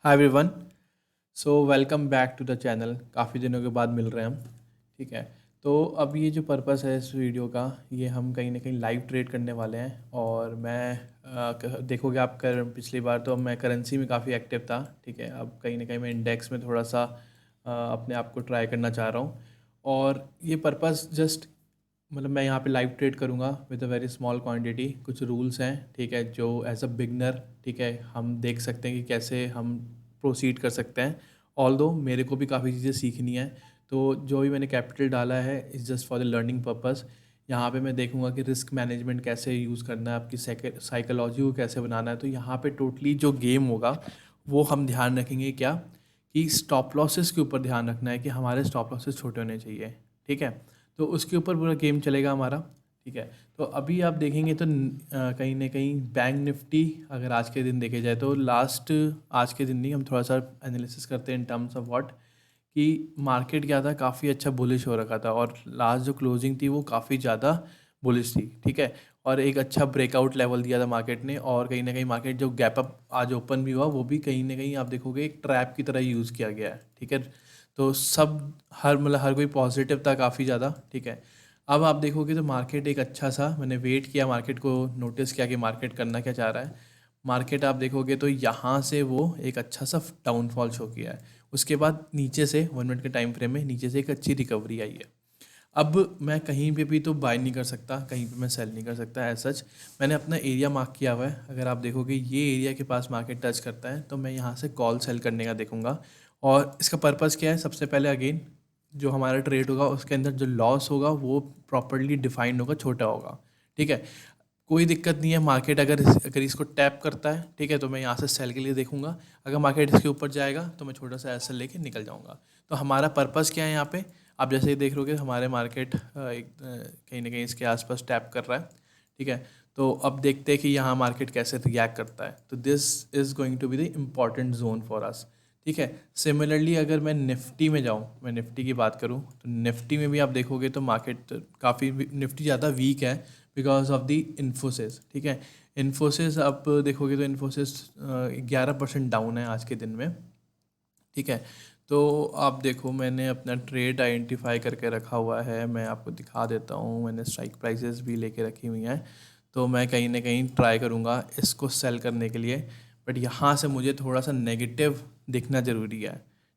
Hi everyone. So welcome back to the channel. काफ़ी दिनों के बाद मिल रहे हैं हम। ठीक है। तो अब ये जो पर्पस है इस वीडियो का, ये हम कहीं ना कहीं लाइव ट्रेड करने वाले हैं। और मैं देखोगे आप कर पिछली बार तो मैं करेंसी में काफ़ी एक्टिव था। ठीक है, अब कहीं ना कहीं मैं इंडेक्स में थोड़ा सा अपने आप को ट्राई करना चाह रहा हूँ। और ये पर्पस जस्ट मतलब मैं यहाँ पे लाइव ट्रेड करूँगा with a very small quantity. कुछ रूल्स हैं, ठीक है, जो एज अ बिगनर, ठीक है, हम देख सकते हैं कि कैसे हम प्रोसीड कर सकते हैं। ऑल्दो मेरे को भी काफ़ी चीज़ें सीखनी है, तो जो भी मैंने कैपिटल डाला है is just for the learning purpose. यहाँ पे मैं देखूंगा कि रिस्क मैनेजमेंट कैसे यूज़ करना है, आपकी साइकोलॉजी को कैसे बनाना है। तो यहाँ पे टोटली जो गेम होगा वो हम ध्यान रखेंगे क्या, कि स्टॉप लॉसेस के ऊपर ध्यान रखना है कि हमारे स्टॉप लॉसेस छोटे होने चाहिए। ठीक है, तो उसके ऊपर पूरा गेम चलेगा हमारा। ठीक है, तो अभी आप देखेंगे तो कहीं ना कहीं बैंक निफ्टी अगर आज के दिन देखे जाए तो लास्ट, आज के दिन नहीं, हम थोड़ा सा एनालिसिस करते हैं इन टर्म्स ऑफ व्हाट, कि मार्केट क्या था, काफ़ी अच्छा बुलिश हो रखा था और लास्ट जो क्लोजिंग थी वो काफ़ी ज़्यादा बुलिश थी। ठीक है, और एक अच्छा ब्रेकआउट लेवल दिया था मार्केट ने, और कहीं ना कहीं मार्केट जो गैप अप आज ओपन भी हुआ वो भी कहीं ना कहीं आप देखोगे एक ट्रैप की तरह यूज़ किया गया है। ठीक है, तो सब हर कोई पॉजिटिव था काफ़ी ज़्यादा। ठीक है, अब आप देखोगे तो मार्केट एक अच्छा सा, मैंने वेट किया, मार्केट को नोटिस किया कि मार्केट करना क्या चाह रहा है। मार्केट आप देखोगे तो यहाँ से वो एक अच्छा सा डाउनफॉल शो किया है। उसके बाद नीचे से 1 मिनट के टाइम फ्रेम में नीचे से एक अच्छी रिकवरी आई है। अब मैं कहीं पे भी तो बाय नहीं कर सकता, कहीं पे मैं सेल नहीं कर सकता एज सच। मैंने अपना एरिया मार्क किया हुआ है। अगर आप देखोगे ये एरिया के पास मार्केट टच करता है तो मैं यहाँ से कॉल सेल करने का देखूंगा। और इसका पर्पज़ क्या है, सबसे पहले अगेन जो हमारा ट्रेड होगा उसके अंदर जो लॉस होगा वो प्रॉपरली डिफाइंड होगा, छोटा होगा। ठीक है, कोई दिक्कत नहीं है। मार्केट अगर इसको टैप करता है, ठीक है, तो मैं यहाँ से सेल के लिए देखूंगा। अगर मार्केट इसके ऊपर जाएगा तो मैं छोटा सा एसल लेके निकल जाऊंगा। तो हमारा पर्पस क्या है यहाँ पे, आप जैसे ही देख रहोगे हमारे मार्केट कहीं ना कहीं इसके आसपास टैप कर रहा है। ठीक है, तो अब देखते हैं कि यहाँ मार्केट कैसे रिएक्ट करता है। तो this is going to be the important zone for us. ठीक है, सिमिलरली अगर मैं निफ्टी में जाऊँ, मैं निफ्टी की बात करूँ तो निफ्टी में भी आप देखोगे तो मार्केट काफ़ी, निफ्टी ज़्यादा वीक है बिकॉज ऑफ द इन्फोसिस। ठीक है, इन्फोसिस आप देखोगे तो इन्फोसिस 11% डाउन है आज के दिन में। ठीक है, तो आप देखो मैंने अपना ट्रेड आइडेंटिफाई करके रखा हुआ है, मैं आपको दिखा देता हूँ। मैंने स्ट्राइक प्राइसेस भी लेके रखी हुई हैं। तो मैं कहीं ना कहीं ट्राई करूँगा इसको सेल करने के लिए। बट यहाँ से मुझे थोड़ा सा नेगेटिव दिखना ज़रूरी है।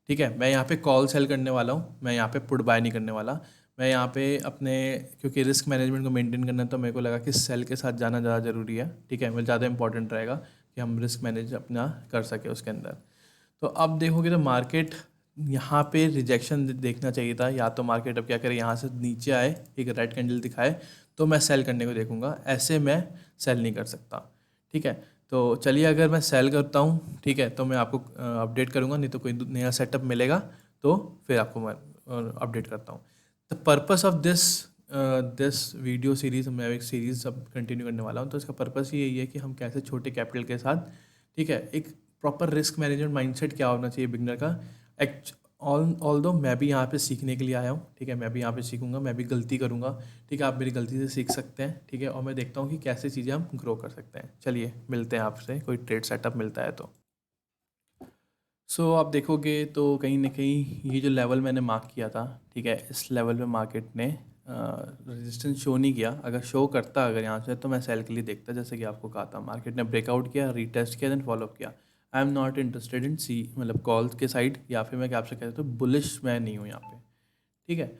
ठीक है, मैं यहाँ पे कॉल सेल करने वाला हूँ, मैं यहाँ पे पुट बाय नहीं करने वाला। मैं यहाँ पे अपने, क्योंकि रिस्क मैनेजमेंट को मेंटेन करना है तो मेरे को लगा कि सेल के साथ जाना ज़्यादा ज़रूरी है। ठीक है, मतलब ज़्यादा इंपॉर्टेंट रहेगा कि हम रिस्क मैनेज अपना कर सके उसके अंदर। तो अब देखोगे तो मार्केट यहाँ पे रिजेक्शन देखना चाहिए था, या तो मार्केट अब क्या करे, यहाँ से नीचे आए, एक रेड कैंडल दिखाए तो मैं सेल करने को देखूंगा। ऐसे मैं सेल नहीं कर सकता। ठीक है, तो चलिए अगर मैं सेल करता हूँ, ठीक है, तो मैं आपको अपडेट करूँगा, नहीं तो कोई नया सेटअप मिलेगा तो फिर आपको मैं अपडेट करता हूँ। The purpose of this video series, मैं एक सीरीज़ अब कंटिन्यू करने वाला हूँ। तो इसका पर्पस ही यही है कि हम कैसे छोटे कैपिटल के साथ, ठीक है, एक प्रॉपर रिस्क मैनेजमेंट माइंडसेट क्या होना चाहिए बिगनर का। एक्च ऑल दो मैं भी यहाँ पे सीखने के लिए आया हूँ। ठीक है, मैं भी यहाँ पे सीखूंगा, मैं भी गलती करूँगा। ठीक है, आप मेरी गलती से सीख सकते हैं। ठीक है, और मैं देखता हूँ कि कैसे चीज़ें हम ग्रो कर सकते हैं। चलिए मिलते हैं आपसे, कोई ट्रेड सेटअप मिलता है तो। आप देखोगे तो कहीं ना कहीं ये जो लेवल मैंने मार्क किया था, ठीक है, इस लेवल पे मार्केट ने रेजिस्टेंस शो नहीं किया। अगर शो करता अगर यहाँ से तो मैं सेल के लिए देखता, जैसे कि आपको कहा था। मार्केट ने ब्रेकआउट किया, रीटेस्ट किया, देन फॉलोअप किया। I am not interested in see, मतलब कॉल्स के साइड, या फिर मैं क्या आपसे कहता हूँ बुलिश मैं नहीं हूँ यहाँ पे। ठीक है,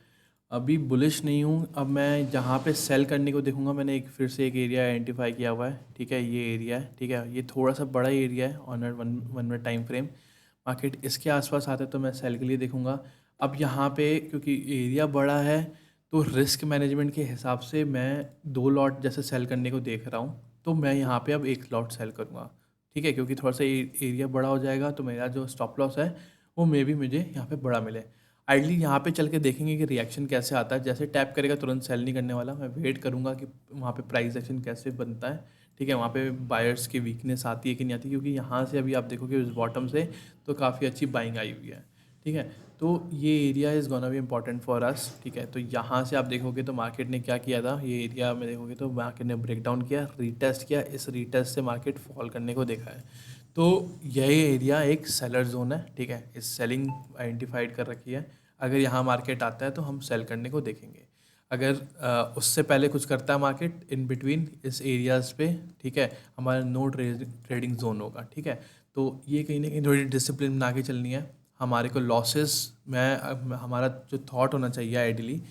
अभी बुलिश नहीं हूँ। अब मैं जहाँ पे सेल करने को देखूंगा, मैंने एक फिर से एक एरिया आइडेंटिफाई किया हुआ है। ठीक है, ये एरिया है। ठीक है, ये थोड़ा सा बड़ा एरिया है on one minute time frame. Market इसके आसपास आता है तो मैं सेल के लिए देखूंगा। अब यहाँ पे क्योंकि एरिया बड़ा है तो रिस्क मैनेजमेंट के हिसाब से मैं 2 लॉट जैसे सेल करने को देख रहा हूँ, तो मैं यहाँ पे अब 1 लॉट सेल करूँगा। ठीक है, क्योंकि थोड़ा सा एरिया बड़ा हो जाएगा तो मेरा जो स्टॉप लॉस है वो मे भी मुझे यहाँ पे बड़ा मिले। आइडली यहाँ पे चल के देखेंगे कि रिएक्शन कैसे आता है। जैसे टैप करेगा तुरंत सेल नहीं करने वाला, मैं वेट करूँगा कि वहाँ पे प्राइस एक्शन कैसे बनता है। ठीक है, वहाँ पे बायर्स की वीकनेस आती है कि नहीं आती, क्योंकि यहाँ से अभी आप देखोगे उस बॉटम से तो काफ़ी अच्छी बाइंग आई हुई है। ठीक है, तो ये area is gonna be important for us. ठीक है, तो यहाँ से आप देखोगे तो मार्केट ने क्या किया था, ये एरिया में देखोगे तो मार्केट ने ब्रेक डाउन किया, रीटेस्ट किया, इस रीटेस्ट से मार्केट फॉल करने को देखा है। तो यही एरिया एक सेलर जोन है, ठीक है। इस सेलिंग आइडेंटिफाइड कर रखी है। अगर यहाँ मार्केट आता है तो हम सेल करने को देखेंगे। अगर उससे पहले कुछ करता है मार्केट इन बिटवीन इस एरियाज़ पे, ठीक है, हमारा नो ट्रेडिंग जोन होगा, ठीक है। तो ये कहीं ना कहीं थोड़ी डिसिप्लिन बना के चलनी है। हमारे को लॉसेस में हमारा जो थॉट होना चाहिए आइडियली,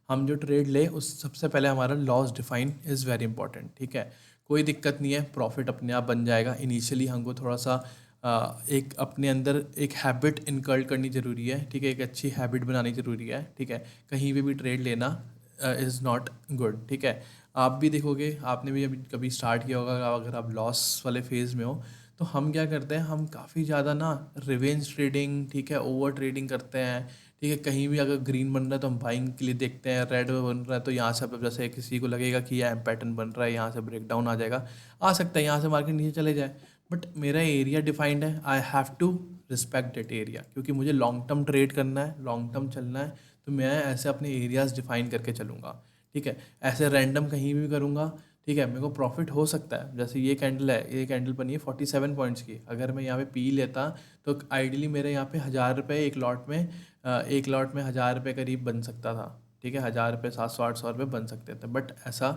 हम जो ट्रेड ले उस सबसे पहले हमारा loss define is very important, ठीक है। कोई दिक्कत नहीं है, प्रॉफिट अपने आप बन जाएगा। इनिशियली हमको थोड़ा सा एक अपने अंदर एक हैबिट इनकल्ट करनी ज़रूरी है, ठीक है। एक अच्छी हैबिट बनानी ज़रूरी है, ठीक है। कहीं पे भी ट्रेड लेना इज़ नॉट गुड, ठीक है। आप भी देखोगे, आपने भी अभी कभी स्टार्ट किया होगा, अगर आप लॉस वाले फेज़ में हो तो हम क्या करते हैं, हम काफ़ी ज़्यादा ना रिवेंज ट्रेडिंग, ठीक है, ओवर ट्रेडिंग करते हैं, ठीक है। कहीं भी अगर ग्रीन बन रहा है तो हम बाइंग के लिए देखते हैं, रेड बन रहा है तो यहाँ से अब जैसे किसी को लगेगा कि यह पैटर्न बन रहा है, यहाँ से ब्रेक डाउन आ जाएगा, आ सकता है यहाँ से मार्केट नीचे चले जाए। बट मेरा एरिया डिफाइंड है, I have to respect that area, क्योंकि मुझे लॉन्ग टर्म ट्रेड करना है, लॉन्ग टर्म चलना है। तो मैं ऐसे अपने एरियाज़ डिफाइन करके चलूँगा, ठीक है। ऐसे रैंडम कहीं भी करूँगा, ठीक है, मेरे को प्रॉफिट हो सकता है। जैसे ये कैंडल है, ये कैंडल बनी है 47 पॉइंट्स की, अगर मैं यहाँ पे पी लेता तो आइडियली मेरे यहाँ पे 1,000 रुपये एक लॉट में, एक लॉट में 1,000 रुपये करीब बन सकता था, ठीक है। 1,000 रुपये, 700-800 रुपये बन सकते थे। बट ऐसा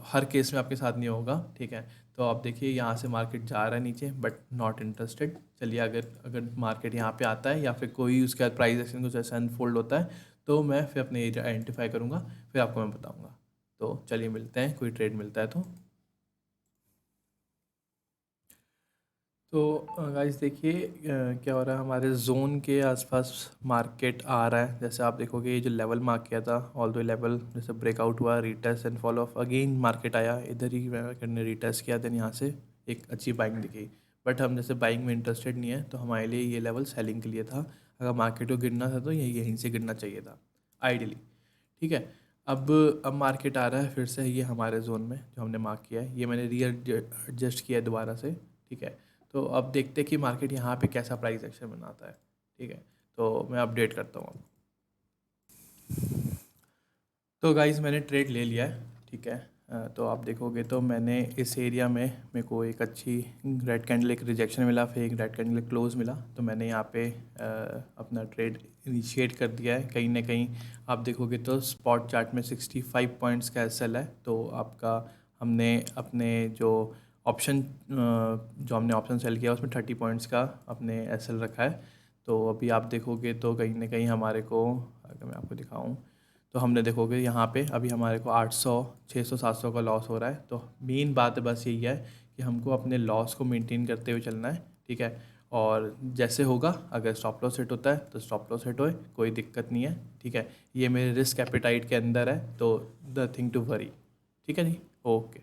हर केस में आपके साथ नहीं होगा, ठीक है। तो आप देखिए यहाँ से मार्केट जा रहा है नीचे, बट नॉट इंटरेस्टेड। चलिए, अगर अगर मार्केट यहाँ पे आता है या फिर कोई उसके बाद प्राइस एक्शन कुछ ऐसा अनफोल्ड होता है तो मैं फिर अपने एरिया आइडेंटिफाई करूँगा, फिर आपको मैं बताऊँगा। तो चलिए मिलते हैं, कोई ट्रेड मिलता है तो। तो गाइस देखिए क्या हो रहा है, हमारे जोन के आसपास मार्केट आ रहा है। जैसे आप देखोगे ये जो लेवल मार्क किया था, ऑल दो लेवल जैसे ब्रेकआउट हुआ, retest and follow of, again market आया इधर ही, मार्केट ने रीटेस्ट किया, देन यहाँ से एक अच्छी बाइंग दिखी। बट हम जैसे बाइंग में इंटरेस्टेड नहीं है, तो हमारे लिए ये लेवल सेलिंग के लिए था। अगर मार्केट को गिरना था तो यहीं से गिरना चाहिए था आइडियली, ठीक है। अब मार्केट आ रहा है फिर से ये हमारे जोन में जो हमने मार्क किया है, ये मैंने री एडजस्ट किया है दोबारा से, ठीक है। तो अब देखते हैं कि मार्केट यहाँ पे कैसा प्राइस एक्शन बनाता है, ठीक है। तो मैं अपडेट करता हूँ अब। तो गाइस मैंने ट्रेड ले लिया है, ठीक है। तो आप देखोगे तो मैंने इस एरिया में मेरे को एक अच्छी रेड कैंडल, एक रिजेक्शन मिला, फिर एक रेड कैंडल क्लोज मिला, तो मैंने यहाँ पे अपना ट्रेड इनिशिएट कर दिया है। कहीं ना कहीं आप देखोगे तो स्पॉट चार्ट में 65 पॉइंट्स का एसएल है, तो आपका हमने अपने जो ऑप्शन जो हमने ऑप्शन सेल किया उसमें 30 पॉइंट्स का अपने एसएल रखा है। तो अभी आप देखोगे तो कहीं ना कहीं हमारे को, अगर मैं आपको दिखाऊं तो हमने देखोगे यहाँ पे अभी हमारे को 800, 600, 700 का लॉस हो रहा है। तो मेन बात बस यही है कि हमको अपने लॉस को मेंटेन करते हुए चलना है, ठीक है। और जैसे होगा, अगर स्टॉप लॉस हिट होता है तो स्टॉप लॉस हिट होए, कोई दिक्कत नहीं है, ठीक है। ये मेरे रिस्क एपेटाइट के अंदर है, तो द थिंग टू वरी, ठीक है जी। ओके,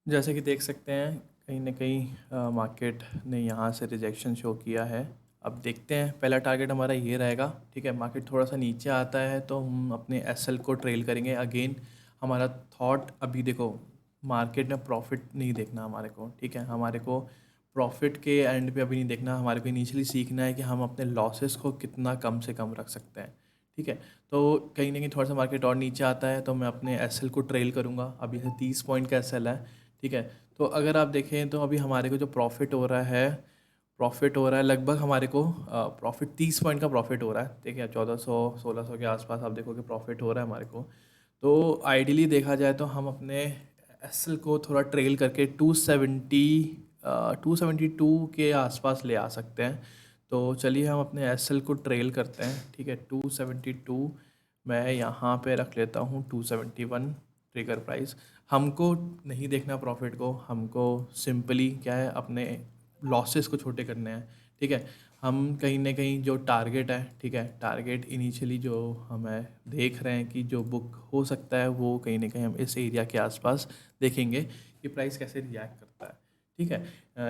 जैसे कि देख सकते हैं कहीं ना कहीं मार्केट ने यहाँ से रिजेक्शन शो किया है। अब देखते हैं, पहला टारगेट हमारा ये रहेगा, ठीक है। मार्केट थोड़ा सा नीचे आता है तो हम अपने एसएल को ट्रेल करेंगे। अगेन हमारा थॉट अभी देखो, मार्केट में प्रॉफिट नहीं देखना हमारे को, ठीक है। हमारे को प्रॉफिट के एंड पे अभी नहीं देखना, हमारे को इनिशियली सीखना है कि हम अपने लॉसेस को कितना कम से कम रख सकते हैं, ठीक है। तो कहीं ना कहीं थोड़ा सा मार्केट और नीचे आता है तो मैं अपने एसएल को ट्रेल करूँगा। अभी से 30 पॉइंट का एसएल है, ठीक है। तो अगर आप देखें तो अभी हमारे को जो प्रॉफिट हो रहा है, प्रॉफिट हो रहा है लगभग हमारे को प्रॉफिट 30 पॉइंट का प्रॉफिट हो रहा है, ठीक है। 1400-1600 के आसपास आप देखोगे प्रॉफिट हो रहा है हमारे को। तो आइडियली देखा जाए तो हम अपने एसएल को थोड़ा ट्रेल करके 272 के आसपास ले आ सकते हैं। तो चलिए हम अपने एसएल को ट्रेल करते हैं, ठीक है। 272 मैं यहाँ पे रख लेता हूँ, 271 ट्रिगर प्राइस। हमको नहीं देखना प्रॉफिट को, हमको सिंपली क्या है, अपने लॉसेस को छोटे करने हैं, ठीक है। हम कहीं ना कहीं जो टारगेट है, ठीक है, टारगेट इनिशियली जो हमें देख रहे हैं कि जो बुक हो सकता है वो कहीं ना कहीं हम इस एरिया के आसपास देखेंगे कि प्राइस कैसे रिएक्ट करता है, ठीक है।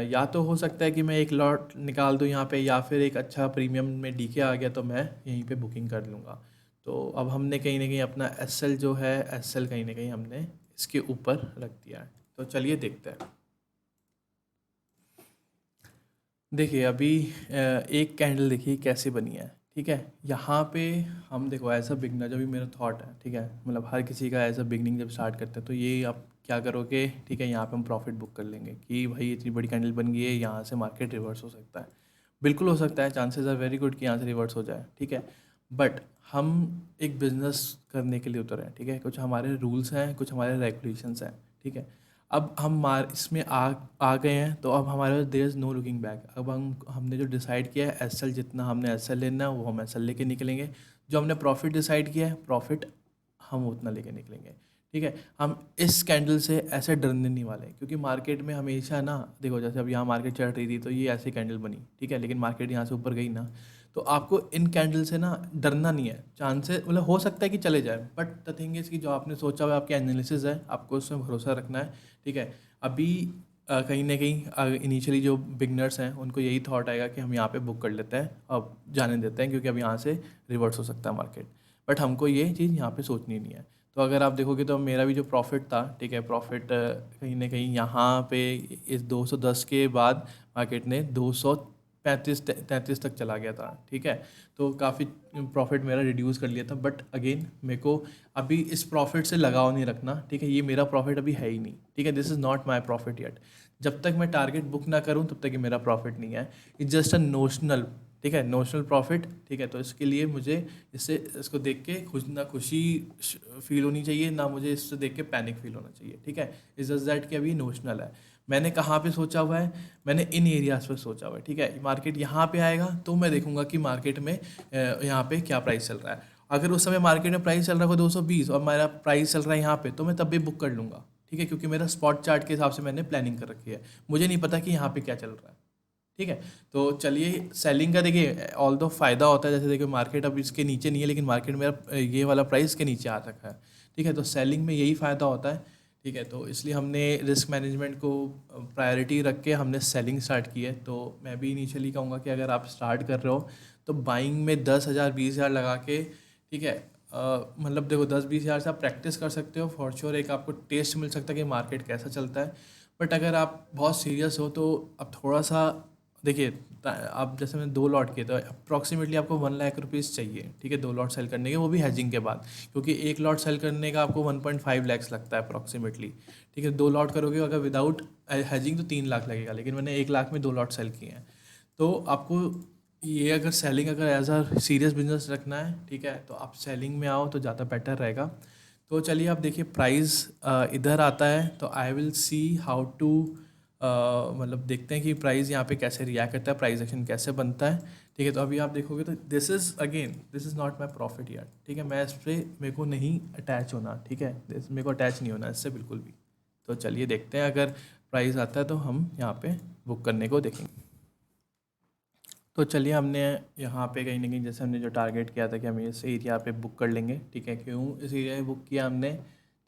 या तो हो सकता है कि मैं एक लॉट निकाल दूँ यहाँ पे, या फिर एक अच्छा प्रीमियम में डीके आ गया तो मैं यहीं पे बुकिंग कर लूँगा। तो अब हमने कहीं ना कहीं अपना एसएल जो है, एसएल कहीं ना कहीं हमने इसके ऊपर रख दिया है। तो चलिए देखते हैं। देखिए अभी एक कैंडल देखिए कैसे बनी है, ठीक है। यहाँ पे हम देखो एज अ बिगनर, जो भी मेरा थॉट है, ठीक है, मतलब हर किसी का एज अ बिगनिंग जब स्टार्ट करते हैं तो ये आप क्या करोगे, ठीक है, यहाँ पे हम प्रॉफिट बुक कर लेंगे कि भाई इतनी बड़ी कैंडल बन गई है, यहाँ से मार्केट रिवर्स हो सकता है। बिल्कुल हो सकता है, चांसेस आर वेरी गुड कि यहाँ से रिवर्स हो जाए, ठीक है। बट हम एक बिज़नेस करने के लिए उतरे हैं, ठीक है, कुछ हमारे रूल्स हैं, कुछ हमारे रेगुलेशंस हैं, ठीक है। अब हम मार इसमें आ गए हैं, तो अब हमारे पास there is no looking back. अब हमने जो डिसाइड किया है एस एल, जितना हमने एस एल लेना है वो हम एस एल लेके निकलेंगे। जो हमने प्रॉफिट डिसाइड किया है, प्रॉफिट हम उतना लेके निकलेंगे, ठीक है। हम इस कैंडल से ऐसे डरने नहीं वाले, क्योंकि मार्केट में हमेशा ना, देखो जैसे अब यहाँ मार्केट चढ़ रही थी तो ये ऐसी कैंडल बनी, ठीक है, लेकिन मार्केट यहाँ से ऊपर गई ना, तो आपको इन कैंडल से ना डरना नहीं है। चांसेस मतलब हो सकता है कि चले जाए, बट द थिंग इज़ कि जो आपने सोचा हुआ है, आपकी एनालिसिस है, आपको उसमें भरोसा रखना है, ठीक है। अभी कहीं ना कहीं इनिशियली जो बिगनर्स हैं उनको यही थॉट आएगा कि हम यहाँ पे बुक कर लेते हैं, अब जाने देते हैं, क्योंकि अब यहाँ से रिवर्स हो सकता है मार्केट। बट हमको ये चीज़ यहाँ पे सोचनी नहीं है। तो अगर आप देखोगे तो मेरा भी जो प्रॉफिट था, ठीक है, प्रॉफिट कहीं ना कहीं यहाँ पे इस 210 के बाद मार्केट ने 235-33 तक चला गया था, ठीक है। तो काफ़ी प्रॉफिट मेरा रिड्यूस कर लिया था, बट अगेन मेरे को अभी इस प्रॉफिट से लगाव नहीं रखना, ठीक है। ये मेरा प्रॉफिट अभी है ही नहीं, ठीक है, this is not my profit yet. जब तक मैं टारगेट बुक ना करूँ तब तक ये मेरा प्रॉफिट नहीं है। इट्स जस्ट अ नोशनल, ठीक है, नोशनल प्रॉफिट, ठीक है। तो इसके लिए मुझे इसको देख के खुशी फील होनी चाहिए, ना मुझे इससे देख के पैनिक फील होना चाहिए, ठीक है। इस जस्ट दैट कि अभी नोशनल है। मैंने कहाँ पे सोचा हुआ है, मैंने इन एरियाज़ पे सोचा हुआ है, ठीक है। मार्केट यहाँ पे आएगा तो मैं देखूंगा कि मार्केट में यहाँ पे क्या प्राइस चल रहा है। अगर उस समय मार्केट में प्राइस चल रहा होगा 220 और मेरा प्राइस चल रहा है यहाँ पे, तो मैं तब भी बुक कर लूँगा, ठीक है, क्योंकि मेरा स्पॉट चार्ट के हिसाब से मैंने प्लानिंग कर रखी है। मुझे नहीं पता कि यहाँ पे क्या चल रहा है, ठीक है। तो चलिए सेलिंग का देखिए, ऑल दो फ़ायदा होता है, जैसे देखिए मार्केट अब इसके नीचे नहीं है, लेकिन मार्केट मेरा ये वाला प्राइस के नीचे आ रखा है, ठीक है। तो सेलिंग में यही फ़ायदा होता है, ठीक है। तो इसलिए हमने रिस्क मैनेजमेंट को प्रायोरिटी रख के हमने सेलिंग स्टार्ट की है। तो मैं भी इनिशियली कहूँगा कि अगर आप स्टार्ट कर रहे हो तो बाइंग में 10,000 20,000 लगा के, ठीक है, मतलब देखो 10-20 हज़ार से आप प्रैक्टिस कर सकते हो, फॉर श्योर एक आपको टेस्ट मिल सकता है कि मार्केट कैसा चलता है। बट अगर आप बहुत सीरियस हो तो अब थोड़ा सा देखिए, आप जैसे मैंने 2 लॉट किए तो अप्रॉक्सीमेटली आपको 1 लाख रुपीज़ चाहिए, ठीक है, 2 लॉट सेल करने के, वो भी हैजिंग के बाद, क्योंकि 1 लॉट सेल करने का आपको 1.5 लैक्स लगता है अप्रॉक्सीमेटली, ठीक है। 2 लॉट करोगे अगर विदाउट हैजिंग तो 3 लाख लगेगा, लेकिन मैंने 1 लाख में 2 लॉट सेल किए हैं। तो आपको ये अगर सेलिंग अगर एज अ सीरियस बिजनेस रखना है, ठीक है, तो आप सेलिंग में आओ तो ज़्यादा बेटर रहेगा। तो चलिए आप देखिए प्राइस इधर आता है, तो I will see how to मतलब देखते हैं कि प्राइस यहाँ पे कैसे रिएक्ट करता है, प्राइस एक्शन कैसे बनता है, ठीक है। तो अभी आप देखोगे तो this is not my profit यार, ठीक है। मैं इस पर मेरे को नहीं अटैच होना, ठीक है, मेरे को अटैच नहीं होना इससे बिल्कुल भी। तो चलिए देखते हैं, अगर प्राइस आता है तो हम यहाँ पे बुक करने को देखेंगे। तो चलिए हमने यहाँ पे कहीं ना कहीं जैसे हमने जो टारगेट किया था कि हम इस एरिया पे बुक कर लेंगे, ठीक है। क्यों इस एरिया में बुक किया हमने,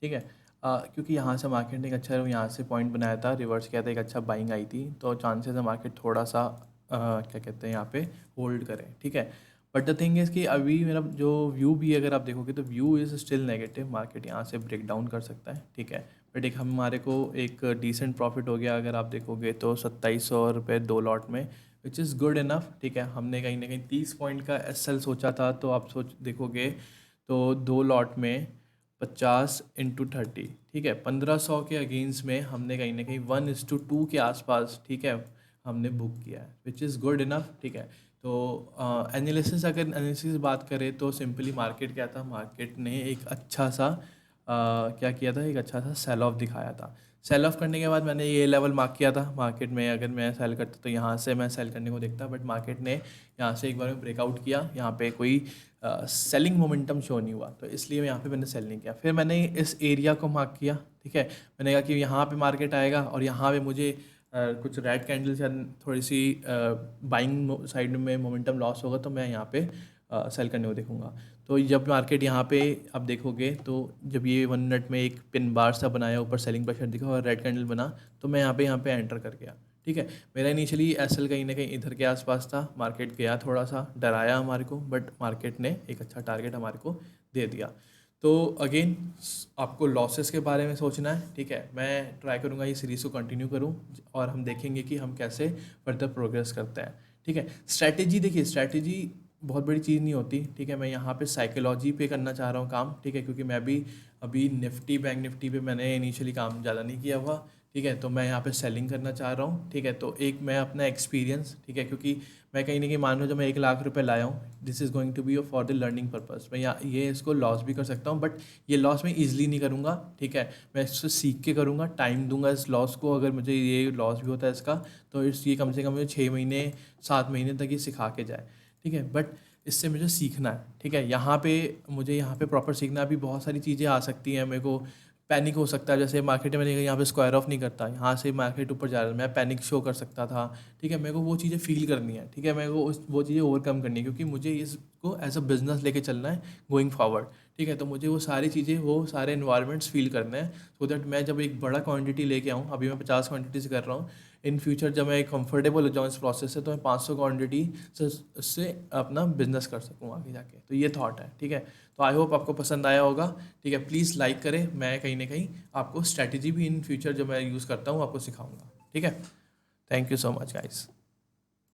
ठीक है, क्योंकि यहाँ से मार्केट ने एक अच्छा यहाँ से पॉइंट बनाया था, रिवर्स किया था, एक अच्छा बाइंग आई थी, तो चांसेस है मार्केट थोड़ा सा क्या कहते हैं यहाँ पे होल्ड करें, ठीक है। बट द थिंग इज़ कि अभी मेरा जो व्यू भी अगर आप देखोगे तो view is still negative, market यहाँ से ब्रेक डाउन कर सकता है, ठीक है। बट एक हमारे को एक डिसेंट प्रॉफिट हो गया, अगर आप देखोगे तो 2700 रुपये 2 लॉट में, विच इज़ गुड इनफ, ठीक है। हमने कहीं ना कहीं 30 पॉइंट का एस एल सोचा था, तो आप देखोगे तो 2 लॉट में 50 × 30, ठीक है, 1500 के अगेंस्ट में हमने कहीं ना कहीं 1:2 के आसपास, ठीक है, हमने बुक किया है, विच इज़ गुड इनफ, ठीक है। तो एनालिसिस अगर एनालिसिस बात करें तो सिंपली मार्केट क्या था, मार्केट ने एक अच्छा सा क्या किया था, एक अच्छा सा सेल ऑफ दिखाया था। सेल ऑफ करने के बाद मैंने ये लेवल मार्क किया था, मार्केट में अगर मैं सेल करता तो यहाँ से मैं सेल करने को देखता, बट मार्केट ने यहाँ से एक बार में ब्रेकआउट किया, यहाँ पे कोई सेलिंग मोमेंटम शो नहीं हुआ, तो इसलिए यहाँ पे मैंने सेल नहीं किया। फिर मैंने इस एरिया को मार्क किया, ठीक है, मैंने कहा कि यहाँ पे मार्केट आएगा और यहाँ पे मुझे कुछ रेड कैंडल्स या थोड़ी सी बाइंग साइड में मोमेंटम लॉस होगा, तो मैं यहाँ पे सेल करने को देखूँगा। तो जब मार्केट यहाँ पे आप देखोगे तो जब ये 1 मिनट में एक पिन बार सा बनाया, ऊपर सेलिंग प्रेशर दिखा और रेड कैंडल बना, तो मैं यहाँ पे एंटर कर गया, ठीक है। मेरा इनिशियली एसएल कहीं ना कहीं इधर के आसपास था, मार्केट गया थोड़ा सा डराया हमारे को, बट मार्केट ने एक अच्छा टारगेट हमारे को दे दिया। तो अगेन आपको लॉसेस के बारे में सोचना है, ठीक है। मैं ट्राई करूँगा ये सीरीज़ को कंटिन्यू करूँ और हम देखेंगे कि हम कैसे फर्दर प्रोग्रेस करते हैं, ठीक है। स्ट्रैटेजी देखिए, स्ट्रैटेजी बहुत बड़ी चीज़ नहीं होती, ठीक है। मैं यहाँ पे साइकोलॉजी पे करना चाह रहा हूँ काम, ठीक है, क्योंकि मैं भी अभी निफ्टी, बैंक निफ्टी पे मैंने इनिशियली काम ज़्यादा नहीं किया हुआ, ठीक है। तो मैं यहाँ पे सेलिंग करना चाह रहा हूँ, ठीक है। तो एक मैं अपना एक्सपीरियंस, ठीक है, क्योंकि मैं कहीं ना कहीं मान लो जब मैं 1 लाख रुपए लाया हूँ, this is going to be for the learning purpose. मैं यहाँ ये इसको लॉस भी कर सकता हूँ, बट ये लॉस मैं ईजिली नहीं करूँगा, ठीक है। मैं इससे सीख के करूँगा, टाइम दूंगा इस लॉस को। अगर मुझे ये लॉस भी होता है इसका, तो ये कम से कम मुझे 6 महीने 7 महीने तक ये सिखा के जाए, ठीक है। बट इससे मुझे सीखना है, ठीक है। यहाँ पे मुझे यहाँ पे प्रॉपर सीखना, अभी बहुत सारी चीज़ें आ सकती हैं मेरे को। पैनिक हो सकता है, जैसे मार्केट में मैंने यहाँ पे स्क्वायर ऑफ नहीं करता, यहाँ से मार्केट ऊपर जा रहा है, मैं पैनिक शो कर सकता था, ठीक है। मेरे को वो चीज़ें फील करनी है, ठीक है। मेरे को वो चीज़ें ओवरकम करनी है, क्योंकि मुझे इसको एज अ बिजनेस लेके चलना है गोइंग फॉरवर्ड, ठीक है। तो मुझे वो सारी चीज़ें, वो सारे इन्वायरमेंट्स फील करने हैं, सो दैट मैं जब एक बड़ा क्वांटिटी लेके आऊँ, अभी मैं 50 क्वांटिटी से कर रहा हूँ, इन फ्यूचर जब मैं कंफर्टेबल हो जाऊँ इस प्रोसेस से, तो मैं 500 क्वांटिटी से अपना बिजनेस कर सकूँ आगे जाके। तो ये थॉट है, ठीक है। तो आई होप आपको पसंद आया होगा, ठीक है। प्लीज़ लाइक करें, मैं कहीं ना कहीं आपको स्ट्रैटेजी भी इन फ्यूचर जो मैं यूज़ करता हूँ आपको सिखाऊंगा, ठीक है। Thank you so much guys.